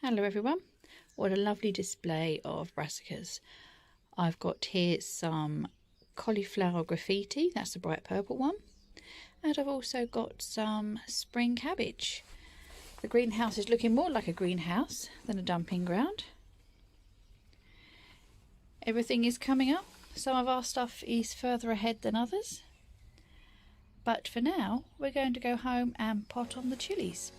Hello everyone, what a lovely display of brassicas. I've got here some cauliflower graffiti, that's the bright purple one, and I've also got some spring cabbage. The greenhouse is looking more like a greenhouse than a dumping ground. Everything is coming up. Some of our stuff is further ahead than others, but for now we're going to go home and pot on the chillies.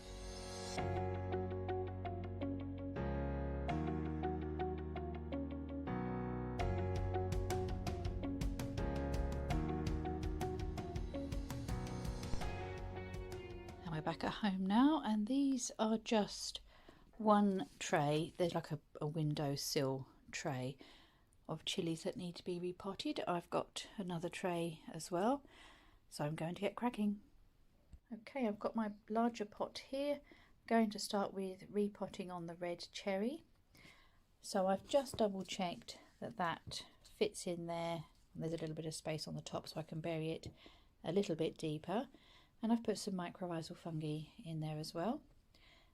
We're back at home now, and these are just one tray. There's like a windowsill tray of chillies that need to be repotted. I've got another tray as well, so I'm going to get cracking. Okay, I've got my larger pot here. I'm going to start with repotting on the red cherry. So I've just double checked that that fits in there. There's a little bit of space on the top so I can bury it a little bit deeper. And I've put some mycorrhizal fungi in there as well.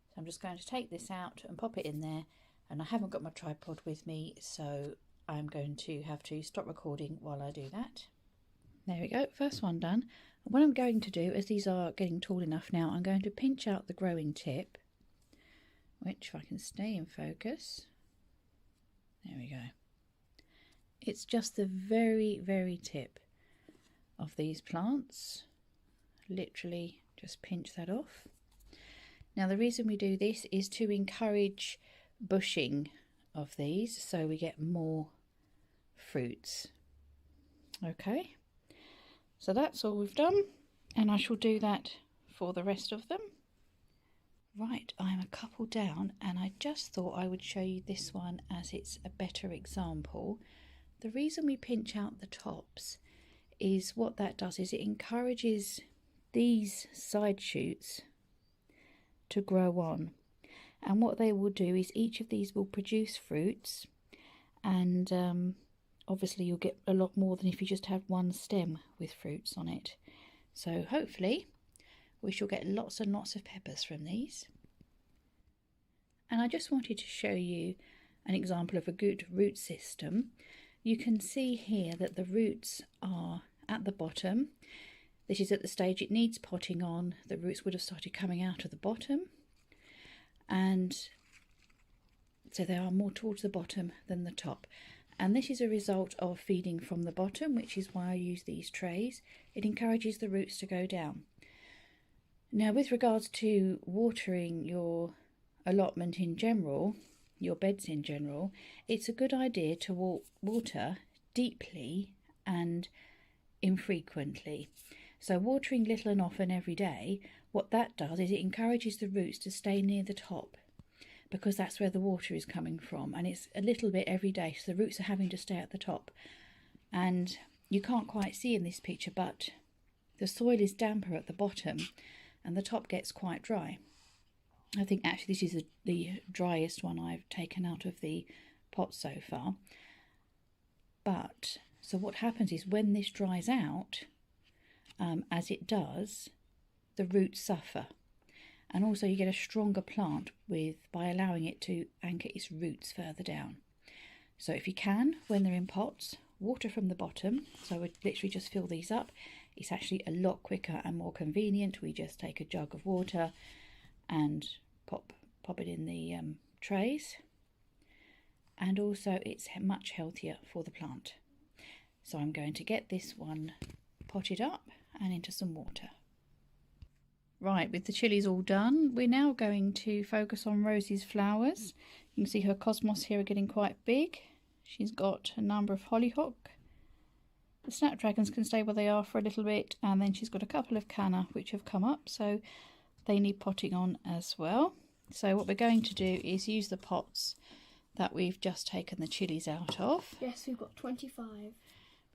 So I'm just going to take this out and pop it in there. And I haven't got my tripod with me, so I'm going to have to stop recording while I do that. There we go, first one done. And what I'm going to do, as these are getting tall enough now, I'm going to pinch out the growing tip, which, if I can stay in focus, there we go. It's just the very, very tip of these plants. Literally just pinch that off. Now the reason we do this is to encourage bushing of these so we get more fruits. Okay, so that's all we've done, and I shall do that for the rest of them. Right, I'm a couple down, and I just thought I would show you this one as it's a better example. The reason we pinch out the tops is what that does is it encourages these side shoots to grow on, and what they will do is each of these will produce fruits, and obviously you'll get a lot more than if you just have one stem with fruits on it. So hopefully we shall get lots and lots of peppers from these. And I just wanted to show you an example of a good root system. You can see here that the roots are at the bottom. This is at the stage it needs potting on. The roots would have started coming out of the bottom, and so they are more towards the bottom than the top. And this is a result of feeding from the bottom, which is why I use these trays. It encourages the roots to go down. Now, with regards to watering your allotment in general, your beds in general, it's a good idea to water deeply and infrequently. So watering little and often every day, what that does is it encourages the roots to stay near the top, because that's where the water is coming from, and it's a little bit every day, so the roots are having to stay at the top. And you can't quite see in this picture, but the soil is damper at the bottom and the top gets quite dry. I think actually this is the driest one I've taken out of the pot so far. But so what happens is when this dries out, as it does, the roots suffer, and also you get a stronger plant by allowing it to anchor its roots further down. So if you can, when they're in pots, water from the bottom. So we literally just fill these up. It's actually a lot quicker and more convenient. We just take a jug of water and pop it in the trays, and also it's much healthier for the plant. So I'm going to get this one potted up and into some water. Right, with the chillies all done, we're now going to focus on Rosie's flowers. You can see her cosmos here are getting quite big. She's got a number of hollyhock. The snapdragons can stay where they are for a little bit, and then she's got a couple of canna which have come up, so they need potting on as well. So what we're going to do is use the pots that we've just taken the chillies out of. Yes, we've got 25.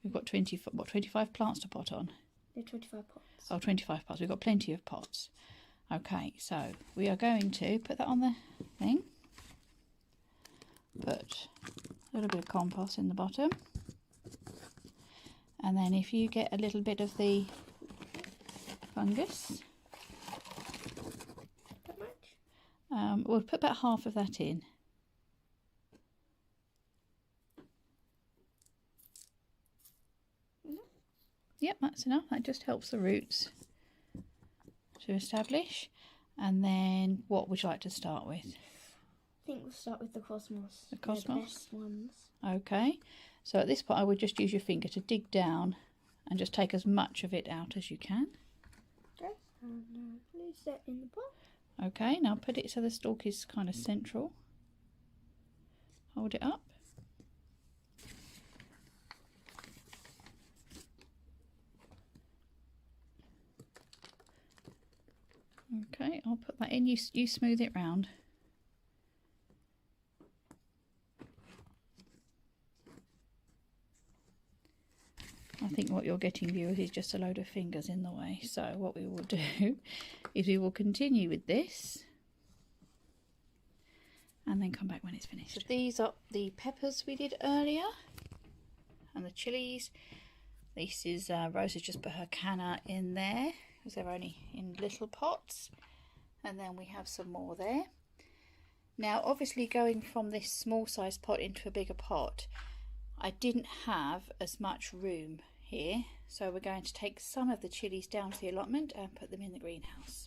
We've got 25 plants to pot on? Yeah, 25 pots. Oh, 25 pots. We've got plenty of pots. Okay, so we are going to put that on the thing. Put a little bit of compost in the bottom. And then if you get a little bit of the fungus, We'll put about half of that in. Yep, that's enough. That just helps the roots to establish. And then what would you like to start with? I think we'll start with the cosmos. The cosmos? They're the best ones. Okay. So at this point I would just use your finger to dig down and just take as much of it out as you can. Okay. And place that in the pot. Okay, now put it so the stalk is kind of central. Hold it up. Okay, I'll put that in. You smooth it round. I think what you're getting, viewers, is just a load of fingers in the way. So what we will do is we will continue with this and then come back when it's finished. So these are the peppers we did earlier and the chilies. This is Rose has just put her canna in there because they're only in little pots, and then we have some more there. Now obviously going from this small size pot into a bigger pot, I didn't have as much room here, so we're going to take some of the chilies down to the allotment and put them in the greenhouse.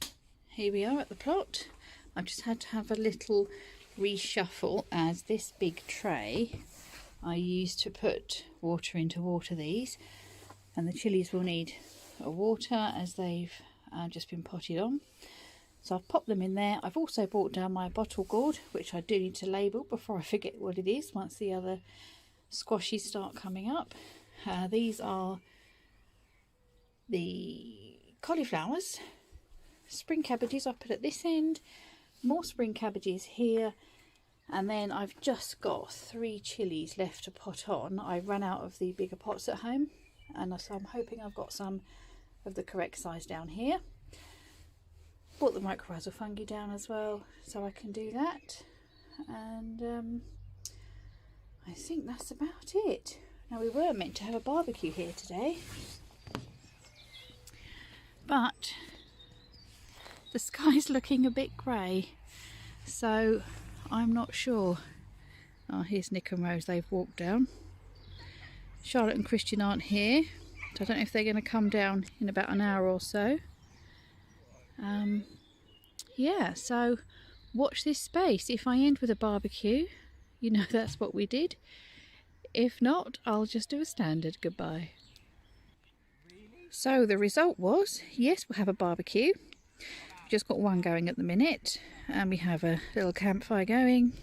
Here we are at the plot. I've just had to have a little reshuffle as this big tray I used to put water in to water these, and the chilies will need water as they've just been potted on. So I've popped them in there. I've also brought down my bottle gourd, which I do need to label before I forget what it is once the other squashes start coming up. These are the cauliflowers, spring cabbages I've put at this end, more spring cabbages here, and then I've just got 3 chilies left to pot on. I ran out of the bigger pots at home, and so I'm hoping I've got some of the correct size down here. Brought the mycorrhizal fungi down as well, so I can do that. And I think that's about it. Now we were meant to have a barbecue here today, but the sky's looking a bit grey, so I'm not sure. Oh, here's Nick and Rose, they've walked down. Charlotte and Christian aren't here, so I don't know if they're going to come down in about an hour or so. Yeah, so watch this space. If I end with a barbecue, you know that's what we did. If not, I'll just do a standard goodbye. So the result was, yes, we'll have a barbecue. We've just got one going at the minute, and we have a little campfire going.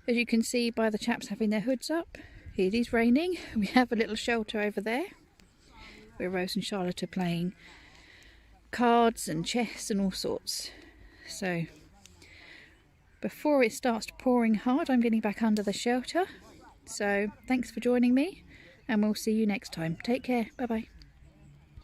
As you can see by the chaps having their hoods up, it is raining. We have a little shelter over there where Rose and Charlotte are playing cards and chess and all sorts. So before it starts pouring hard, I'm getting back under the shelter. So thanks for joining me, and we'll see you next time. Take care. Bye bye.